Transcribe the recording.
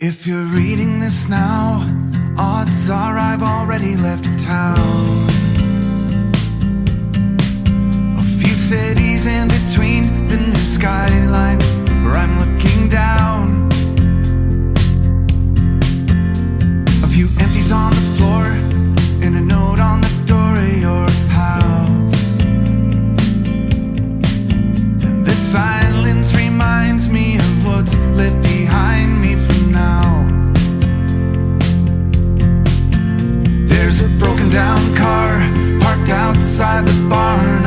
If you're reading this now, odds are I've already left town. A few cities in between the new skyline where I'm looking down. A few empties on the floor and a note on the door of your house. And this silence reminds me of what's left behind me for now. There's a broken down car parked outside the barn